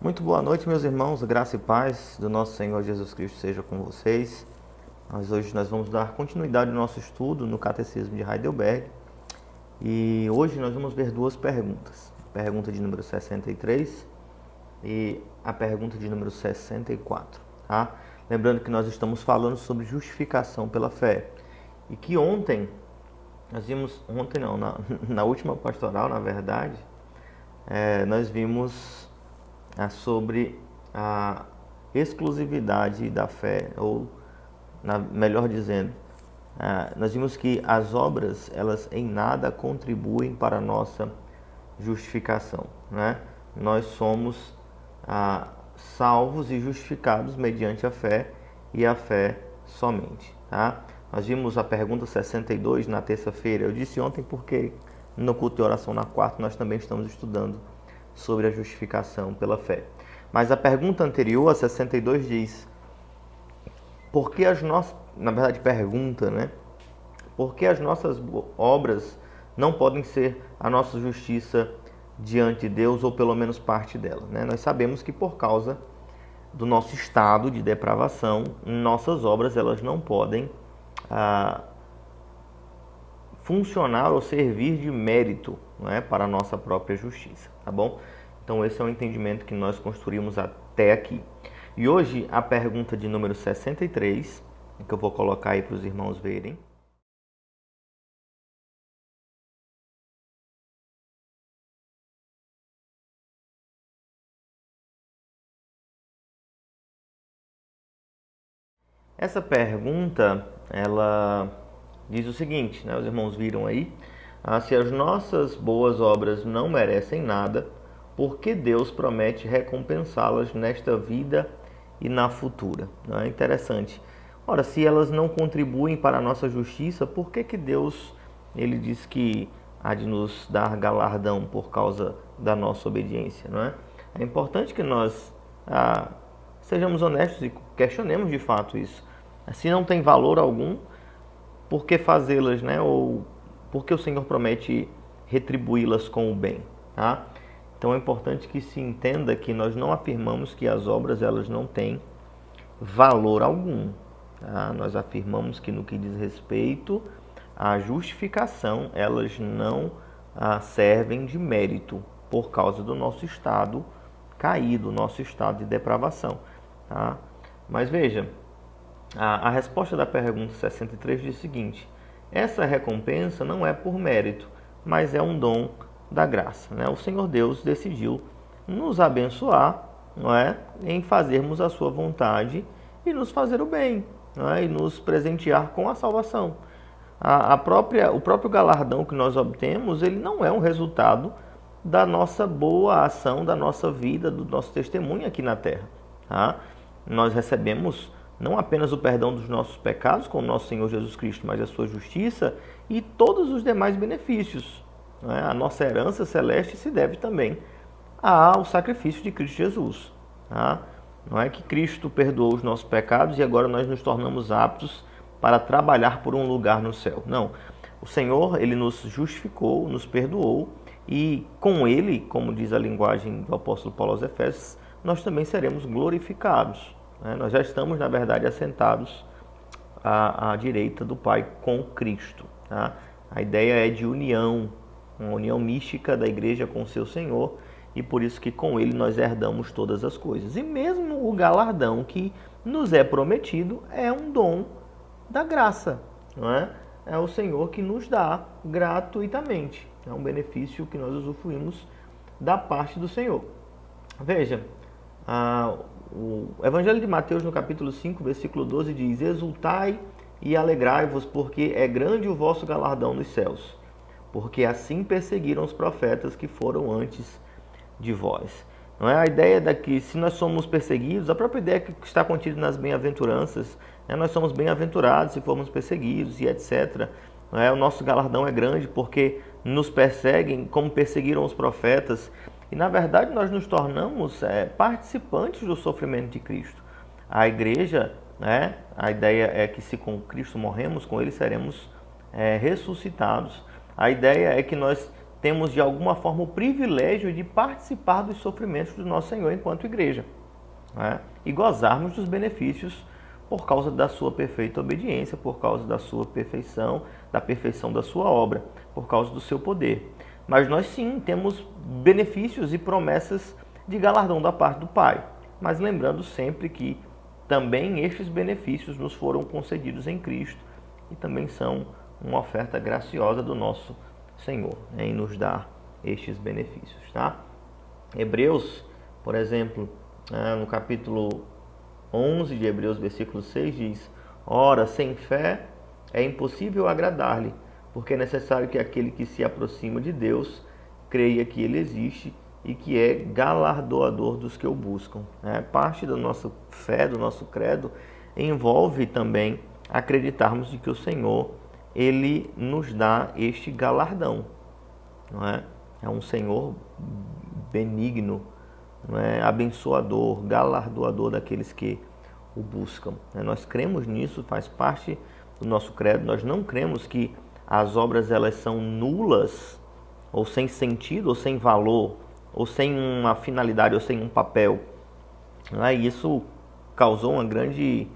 Muito boa noite, meus irmãos, graça e paz do nosso Senhor Jesus Cristo seja com vocês. Hoje nós vamos dar continuidade ao nosso estudo no Catecismo de Heidelberg e hoje nós vamos ver duas perguntas, a pergunta de número 63 e a pergunta de número 64, tá? Lembrando que nós estamos falando sobre justificação pela fé e que ontem, nós vimos, na última pastoral, na verdade, nós vimos sobre a exclusividade da fé, ou melhor dizendo, nós vimos que as obras, elas em nada contribuem para a nossa justificação, né? Nós somos salvos e justificados mediante a fé e a fé somente, tá? Nós vimos a pergunta 62 na terça-feira. Eu disse ontem porque no culto de oração na quarta nós também estamos estudando sobre a justificação pela fé. Mas a pergunta anterior, a 62, diz: por que as nossas, na verdade pergunta, né? Por que as nossas obras não podem ser a nossa justiça diante de Deus, ou pelo menos parte dela, né? Nós sabemos que por causa do nosso estado de depravação, nossas obras elas não podem funcionar ou servir de mérito, não é, para a nossa própria justiça, tá bom? Então esse é o entendimento que nós construímos até aqui. E hoje a pergunta de número 63, que eu vou colocar aí para os irmãos verem. Essa pergunta, ela diz o seguinte, né? Os irmãos viram aí: se as nossas boas obras não merecem nada, por que Deus promete recompensá-las nesta vida e na futura? Não é interessante. Ora, se elas não contribuem para a nossa justiça, por que Deus ele diz que há de nos dar galardão por causa da nossa obediência, não é? É importante que nós sejamos honestos e questionemos de fato isso. Se não tem valor algum, por que fazê-las, né? Ou por que o Senhor promete retribuí-las com o bem, tá? Então é importante que se entenda que nós não afirmamos que as obras elas não têm valor algum, tá? Nós afirmamos que no que diz respeito à justificação, elas não servem de mérito por causa do nosso estado caído, nosso estado de depravação, tá? Mas veja, a resposta da pergunta 63 diz o seguinte: essa recompensa não é por mérito, mas é um dom da graça, né? O Senhor Deus decidiu nos abençoar, não é, em fazermos a sua vontade e nos fazer o bem, não é, e nos presentear com a salvação. O próprio galardão que nós obtemos, ele não é um resultado da nossa boa ação, da nossa vida, do nosso testemunho aqui na terra, tá? Nós recebemos não apenas o perdão dos nossos pecados com o nosso Senhor Jesus Cristo, mas a sua justiça e todos os demais benefícios, não é? A nossa herança celeste se deve também ao sacrifício de Cristo Jesus, tá? Não é que Cristo perdoou os nossos pecados e agora nós nos tornamos aptos para trabalhar por um lugar no céu. Não. O Senhor, ele nos justificou, nos perdoou e com ele, como diz a linguagem do apóstolo Paulo aos Efésios, nós também seremos glorificados, né? Nós já estamos, na verdade, assentados à direita do Pai com Cristo, tá? A ideia é de união, uma união mística da igreja com o seu Senhor, e por isso que com ele nós herdamos todas as coisas. E mesmo o galardão que nos é prometido é um dom da graça, não é? É o Senhor que nos dá gratuitamente. É um benefício que nós usufruímos da parte do Senhor. Veja, o Evangelho de Mateus, no capítulo 5, versículo 12, diz: exultai e alegrai-vos, porque é grande o vosso galardão nos céus, porque assim perseguiram os profetas que foram antes de vós. Não é a ideia de que se nós somos perseguidos, a própria ideia que está contida nas bem-aventuranças, né? Nós somos bem-aventurados se formos perseguidos e etc. Não é? O nosso galardão é grande porque nos perseguem como perseguiram os profetas. E na verdade nós nos tornamos participantes do sofrimento de Cristo. A igreja, né? A ideia é que se com Cristo morremos, com ele seremos ressuscitados. A ideia é que nós temos de alguma forma o privilégio de participar dos sofrimentos do nosso Senhor enquanto igreja, né? E gozarmos dos benefícios por causa da sua perfeita obediência, por causa da sua perfeição, da perfeição da sua obra, por causa do seu poder. Mas nós sim temos benefícios e promessas de galardão da parte do Pai. Mas lembrando sempre que também estes benefícios nos foram concedidos em Cristo e também são uma oferta graciosa do nosso Senhor, né, em nos dar estes benefícios, tá? Hebreus, por exemplo, no capítulo 11 de Hebreus, versículo 6, diz: Ora, sem fé é impossível agradar-lhe, porque é necessário que aquele que se aproxima de Deus creia que Ele existe e que é galardoador dos que o buscam. Parte da nossa fé, do nosso credo, envolve também acreditarmos de que o Senhor, Ele nos dá este galardão. Não é? É um Senhor benigno, não é? Abençoador, galardoador daqueles que o buscam. Nós cremos nisso, faz parte do nosso credo. Nós não cremos que as obras elas são nulas, ou sem sentido, ou sem valor, ou sem uma finalidade, ou sem um papel. E isso causou uma grande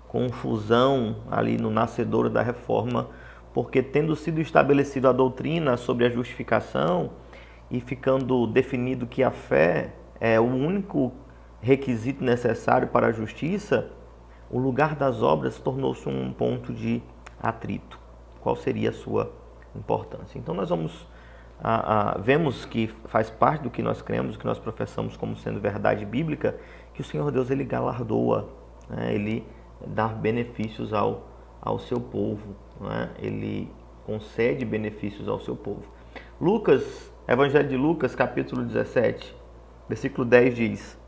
confusão ali no nascedouro da Reforma, porque tendo sido estabelecida a doutrina sobre a justificação e ficando definido que a fé é o único requisito necessário para a justiça, o lugar das obras tornou-se um ponto de atrito. Qual seria a sua importância? Então nós vemos que faz parte do que nós cremos, que nós professamos como sendo verdade bíblica, que o Senhor Deus ele galardoa, né? Ele dá benefícios ao seu povo, né? Ele concede benefícios ao seu povo. Lucas, Evangelho de Lucas, capítulo 17, versículo 10 diz: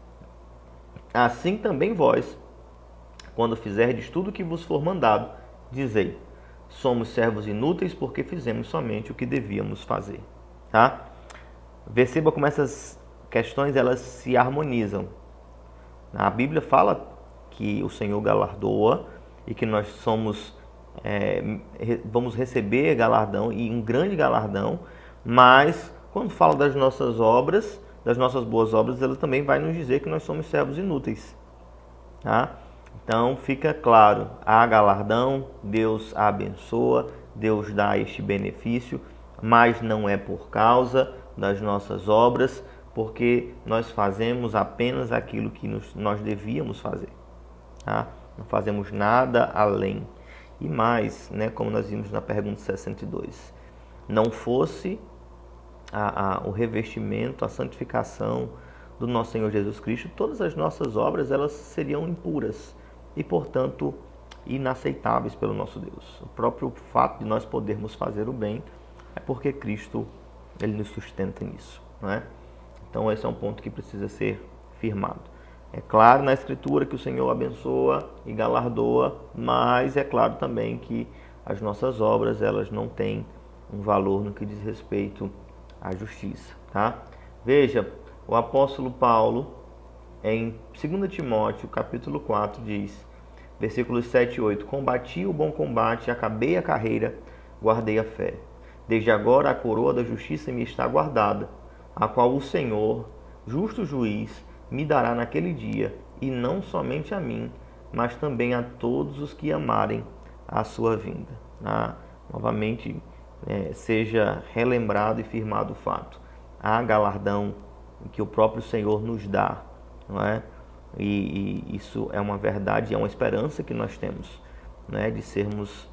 Assim também vós, quando fizerdes tudo o que vos for mandado, dizei: somos servos inúteis porque fizemos somente o que devíamos fazer. Tá? Perceba como essas questões elas se harmonizam. A Bíblia fala que o Senhor galardoa e que nós vamos receber galardão, e um grande galardão, mas quando fala das nossas obras, das nossas boas obras, ela também vai nos dizer que nós somos servos inúteis. Tá? Então fica claro, há galardão, Deus abençoa, Deus dá este benefício, mas não é por causa das nossas obras, porque nós fazemos apenas aquilo que nós devíamos fazer. Tá? Não fazemos nada além. E mais, né, como nós vimos na pergunta 62, não fosse o revestimento, a santificação do nosso Senhor Jesus Cristo, todas as nossas obras elas seriam impuras e, portanto, inaceitáveis pelo nosso Deus. O próprio fato de nós podermos fazer o bem é porque Cristo ele nos sustenta nisso, não é? Então esse é um ponto que precisa ser firmado. É claro na Escritura que o Senhor abençoa e galardoa, mas é claro também que as nossas obras elas não têm um valor no que diz respeito à justiça, tá? Veja, o apóstolo Paulo, em 2 Timóteo, capítulo 4, diz, versículos 7 e 8, combati o bom combate, acabei a carreira, guardei a fé. Desde agora a coroa da justiça me está guardada, a qual o Senhor, justo juiz, me dará naquele dia, e não somente a mim, mas também a todos os que amarem a sua vinda. Novamente, seja relembrado e firmado o fato. Há galardão que o próprio Senhor nos dá, não é? E isso é uma verdade, é uma esperança que nós temos, né? De sermos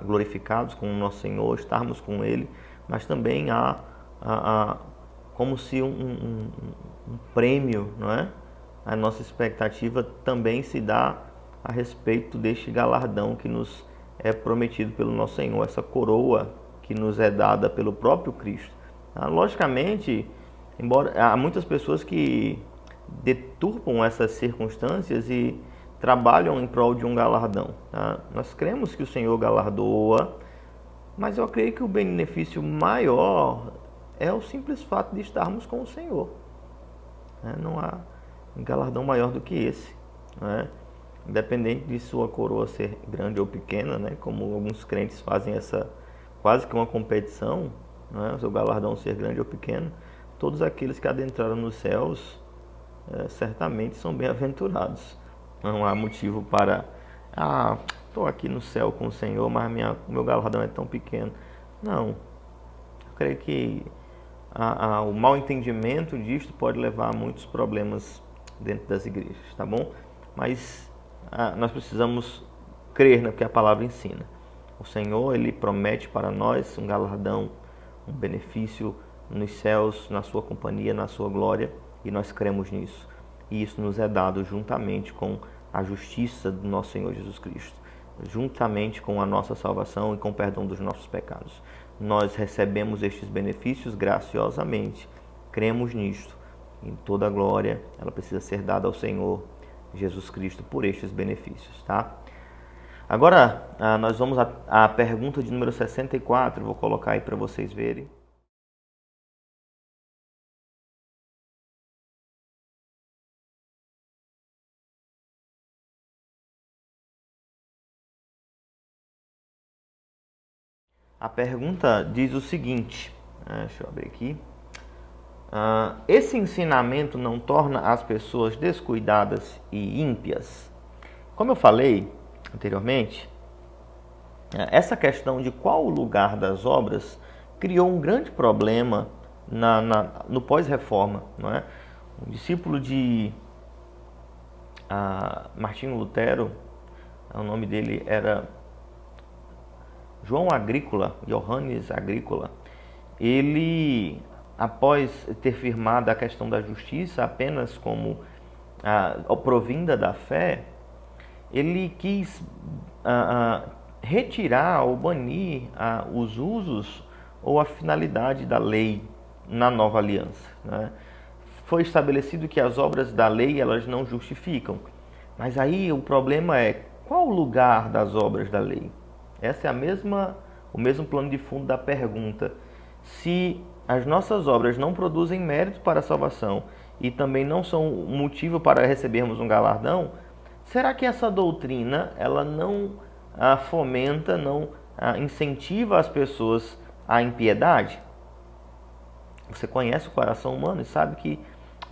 glorificados com o nosso Senhor, estarmos com Ele, mas também há como se um prêmio, não é? A nossa expectativa também se dá a respeito deste galardão que nos é prometido pelo nosso Senhor, essa coroa que nos é dada pelo próprio Cristo. Logicamente, embora há muitas pessoas que deturpam essas circunstâncias e trabalham em prol de um galardão. Tá? Nós cremos que o Senhor galardoa, mas eu creio que o benefício maior é o simples fato de estarmos com o Senhor. Não há um galardão maior do que esse. Independente de sua coroa ser grande ou pequena, como alguns crentes fazem essa quase que uma competição, não é? O seu galardão ser grande ou pequeno, todos aqueles que adentraram nos céus certamente são bem-aventurados. Não há motivo para, estou aqui no céu com o Senhor, mas meu galardão é tão pequeno. Não, eu creio que o mal entendimento disto pode levar a muitos problemas dentro das igrejas, tá bom? Mas nós precisamos crer no que a palavra ensina. O Senhor, Ele promete para nós um galardão, um benefício nos céus, na sua companhia, na sua glória, e nós cremos nisso. E isso nos é dado juntamente com a justiça do nosso Senhor Jesus Cristo, juntamente com a nossa salvação e com o perdão dos nossos pecados. Nós recebemos estes benefícios graciosamente, cremos nisto. Em toda a glória, ela precisa ser dada ao Senhor Jesus Cristo por estes benefícios, tá? Agora, nós vamos à pergunta de número 64, vou colocar aí para vocês verem. A pergunta diz o seguinte, deixa eu abrir aqui. Esse ensinamento não torna as pessoas descuidadas e ímpias? Como eu falei anteriormente, essa questão de qual o lugar das obras criou um grande problema no pós-reforma, não é? Um discípulo de Martinho Lutero, o nome dele era João Agrícola, Johannes Agrícola. Ele, após ter firmado a questão da justiça apenas como provinda da fé, ele quis retirar ou banir os usos ou a finalidade da lei na nova aliança, né? Foi estabelecido que as obras da lei elas não justificam, mas aí o problema é qual o lugar das obras da lei? Essa é o mesmo plano de fundo da pergunta. Se as nossas obras não produzem mérito para a salvação e também não são motivo para recebermos um galardão, será que essa doutrina ela não fomenta, não incentiva as pessoas à impiedade? Você conhece o coração humano e sabe que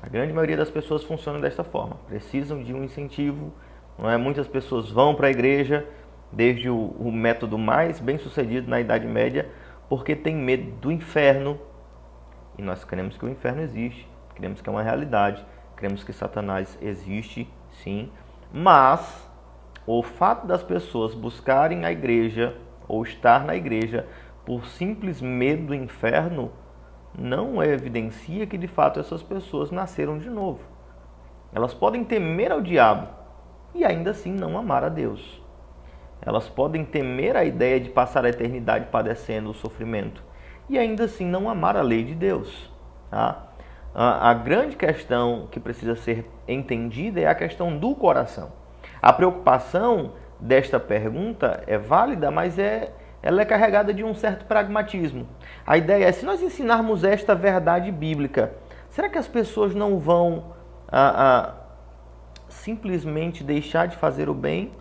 a grande maioria das pessoas funciona desta forma. Precisam de um incentivo, não é? Muitas pessoas vão para a igreja, desde o método mais bem sucedido na Idade Média, porque tem medo do inferno. E nós cremos que o inferno existe, cremos que é uma realidade, cremos que Satanás existe, sim. Mas o fato das pessoas buscarem a igreja ou estar na igreja por simples medo do inferno não evidencia que de fato essas pessoas nasceram de novo. Elas podem temer ao diabo e ainda assim não amar a Deus. Elas podem temer a ideia de passar a eternidade padecendo o sofrimento e ainda assim não amar a lei de Deus, tá? A grande questão que precisa ser entendida é a questão do coração. A preocupação desta pergunta é válida, mas ela é carregada de um certo pragmatismo. A ideia é, se nós ensinarmos esta verdade bíblica, será que as pessoas não vão simplesmente deixar de fazer o bem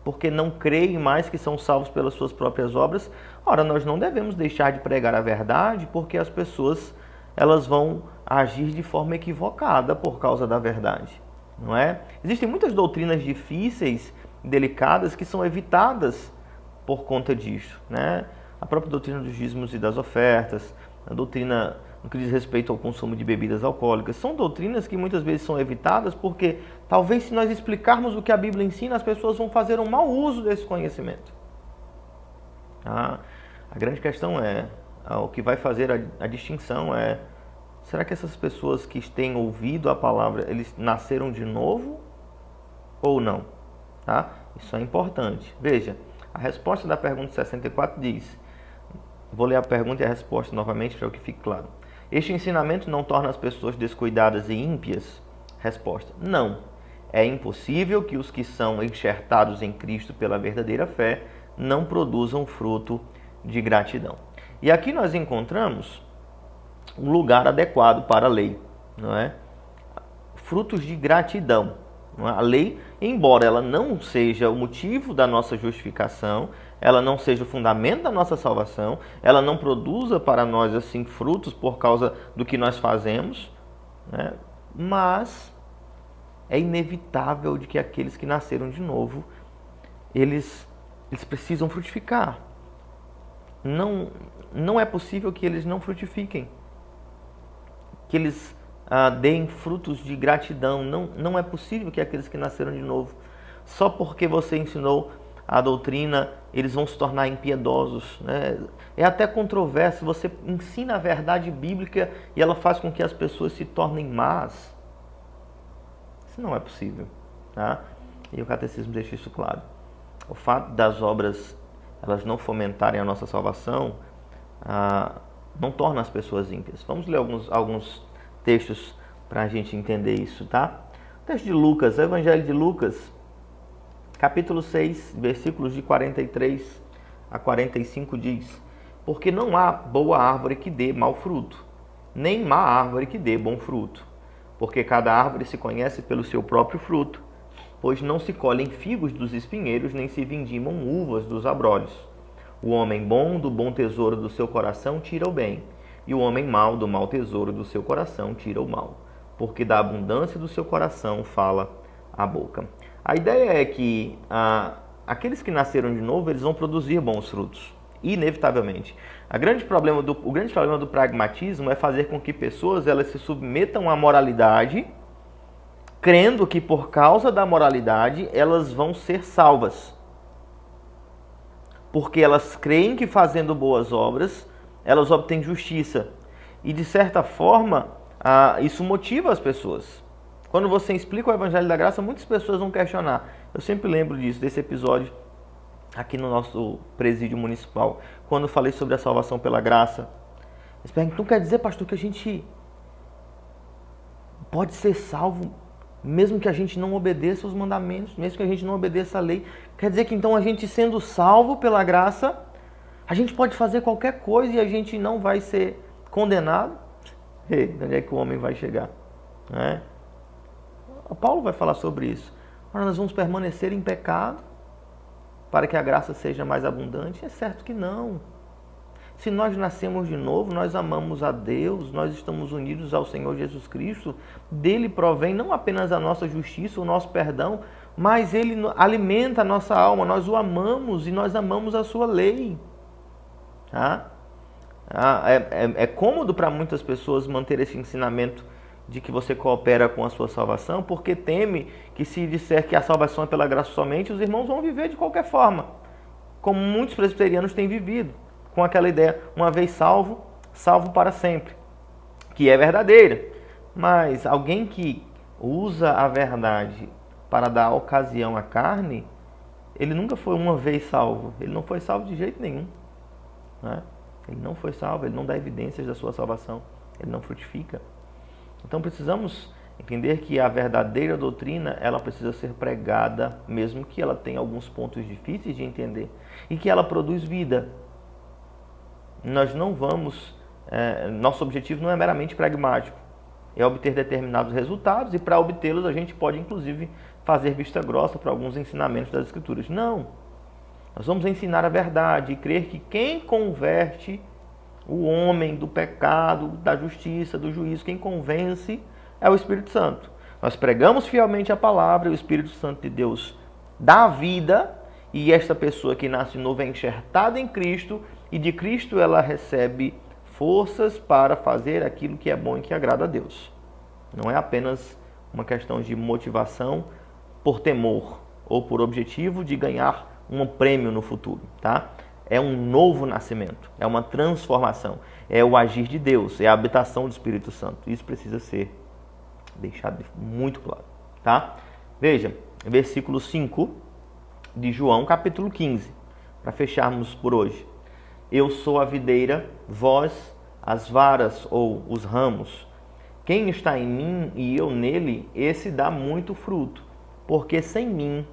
porque não creem mais que são salvos pelas suas próprias obras? Ora, nós não devemos deixar de pregar a verdade porque as pessoas elas vão agir de forma equivocada por causa da verdade, não é? Existem muitas doutrinas difíceis, delicadas, que são evitadas por conta disso, né? A própria doutrina dos dízimos e das ofertas, a doutrina no que diz respeito ao consumo de bebidas alcoólicas, são doutrinas que muitas vezes são evitadas porque talvez se nós explicarmos o que a Bíblia ensina, as pessoas vão fazer um mau uso desse conhecimento. A grande questão o que vai fazer a distinção é, será que essas pessoas que têm ouvido a palavra, eles nasceram de novo ou não? Tá? Isso é importante. Veja, a resposta da pergunta 64 diz, vou ler a pergunta e a resposta novamente para que fique claro. Este ensinamento não torna as pessoas descuidadas e ímpias? Resposta, não. É impossível que os que são enxertados em Cristo pela verdadeira fé não produzam fruto de gratidão. E aqui nós encontramos um lugar adequado para a lei, não é? Frutos de gratidão. Não é? A lei embora ela não seja o motivo da nossa justificação, ela não seja o fundamento da nossa salvação, ela não produza para nós assim frutos por causa do que nós fazemos, né? Mas é inevitável de que aqueles que nasceram de novo, eles precisam frutificar. Não é possível que eles não frutifiquem, que eles deem frutos de gratidão. Não é possível que aqueles que nasceram de novo, só porque você ensinou a doutrina, eles vão se tornar impiedosos, né? É até controverso, você ensina a verdade bíblica e ela faz com que as pessoas se tornem más. Isso não é possível, tá? E o catecismo deixa isso claro. O fato das obras elas não fomentarem a nossa salvação não torna as pessoas ímpias. Vamos ler alguns textos para a gente entender isso, tá? O texto de Lucas, o Evangelho de Lucas, capítulo 6, versículos de 43 a 45 diz: porque não há boa árvore que dê mau fruto, nem má árvore que dê bom fruto. Porque cada árvore se conhece pelo seu próprio fruto, pois não se colhem figos dos espinheiros, nem se vindimam uvas dos abrolhos. O homem bom do bom tesouro do seu coração tira o bem, e o homem mau do mau tesouro do seu coração tira o mal, porque da abundância do seu coração fala a boca. A ideia é que aqueles que nasceram de novo, eles vão produzir bons frutos, inevitavelmente. O grande problema do pragmatismo é fazer com que pessoas elas se submetam à moralidade, crendo que por causa da moralidade elas vão ser salvas. Porque elas creem que fazendo boas obras, elas obtêm justiça. E de certa forma, isso motiva as pessoas. Quando você explica o Evangelho da Graça, muitas pessoas vão questionar. Eu sempre lembro disso, desse episódio aqui no nosso presídio municipal, quando eu falei sobre a salvação pela graça. Eles perguntam: então quer dizer, pastor, que a gente pode ser salvo mesmo que a gente não obedeça os mandamentos, mesmo que a gente não obedeça a lei? Quer dizer que então a gente, sendo salvo pela graça, a gente pode fazer qualquer coisa e a gente não vai ser condenado? Ei, onde é que o homem vai chegar? Paulo vai falar sobre isso. Ora, nós vamos permanecer em pecado para que a graça seja mais abundante? É certo que não. Se nós nascemos de novo, nós amamos a Deus, nós estamos unidos ao Senhor Jesus Cristo, dele provém não apenas a nossa justiça, o nosso perdão, mas ele alimenta a nossa alma, nós o amamos e nós amamos a sua lei. Tá? É cômodo para muitas pessoas manter esse ensinamento de que você coopera com a sua salvação, porque teme que se disser que a salvação é pela graça somente, os irmãos vão viver de qualquer forma, como muitos presbiterianos têm vivido, com aquela ideia, uma vez salvo, salvo para sempre, que é verdadeira. Mas alguém que usa a verdade para dar ocasião à carne, ele nunca foi uma vez salvo, ele não foi salvo de jeito nenhum. Ele não foi salvo, ele não dá evidências da sua salvação, ele não frutifica. Então precisamos entender que a verdadeira doutrina, ela precisa ser pregada, mesmo que ela tenha alguns pontos difíceis de entender, e que ela produz vida. Nós não vamos, nosso objetivo não é meramente pragmático, é obter determinados resultados, e para obtê-los a gente pode inclusive fazer vista grossa para alguns ensinamentos das Escrituras. Não, nós vamos ensinar a verdade e crer que quem converte o homem do pecado, da justiça, do juízo, quem convence é o Espírito Santo. Nós pregamos fielmente a palavra e o Espírito Santo de Deus dá vida, e esta pessoa que nasce de novo é enxertada em Cristo, e de Cristo ela recebe forças para fazer aquilo que é bom e que agrada a Deus. Não é apenas uma questão de motivação por temor ou por objetivo de ganhar um prêmio no futuro, tá? É um novo nascimento, é uma transformação, é o agir de Deus, é a habitação do Espírito Santo. Isso precisa ser deixado muito claro, tá? Veja, versículo 5 de João, capítulo 15, para fecharmos por hoje. Eu sou a videira, vós as varas ou os ramos. Quem está em mim e eu nele, esse dá muito fruto, porque sem mim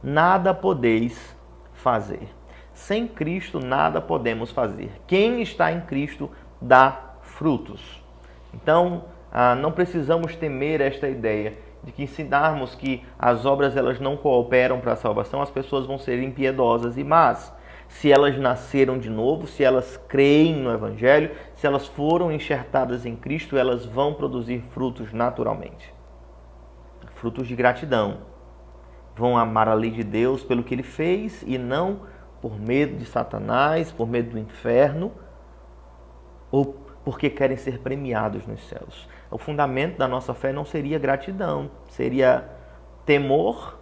nada podeis fazer. Sem Cristo nada podemos fazer. Quem está em Cristo dá frutos. Então, não precisamos temer esta ideia de que ensinarmos que as obras elas não cooperam para a salvação, as pessoas vão ser impiedosas e más. Se elas nasceram de novo, se elas creem no Evangelho, se elas foram enxertadas em Cristo, elas vão produzir frutos naturalmente. Frutos de gratidão. Vão amar a lei de Deus pelo que Ele fez e não por medo de Satanás, por medo do inferno ou porque querem ser premiados nos céus. O fundamento da nossa fé não seria gratidão, seria temor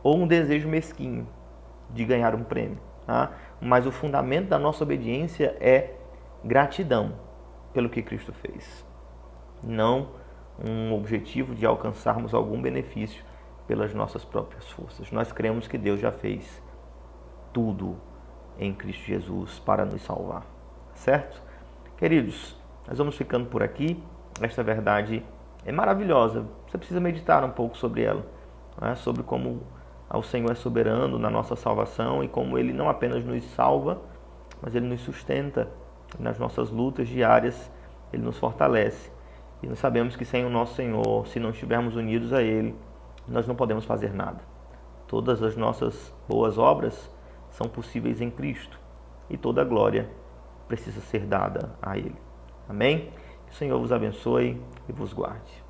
ou um desejo mesquinho de ganhar um prêmio. Tá? Mas o fundamento da nossa obediência é gratidão pelo que Cristo fez. Não um objetivo de alcançarmos algum benefício pelas nossas próprias forças. Nós cremos que Deus já fez tudo em Cristo Jesus para nos salvar. Certo? Queridos, nós vamos ficando por aqui. Esta verdade é maravilhosa. Você precisa meditar um pouco sobre ela, né? Sobre como o Senhor é soberano na nossa salvação e como Ele não apenas nos salva, mas Ele nos sustenta nas nossas lutas diárias, Ele nos fortalece. E nós sabemos que sem o nosso Senhor, se não estivermos unidos a Ele, nós não podemos fazer nada. Todas as nossas boas obras são possíveis em Cristo e toda a glória precisa ser dada a Ele. Amém? Que o Senhor vos abençoe e vos guarde.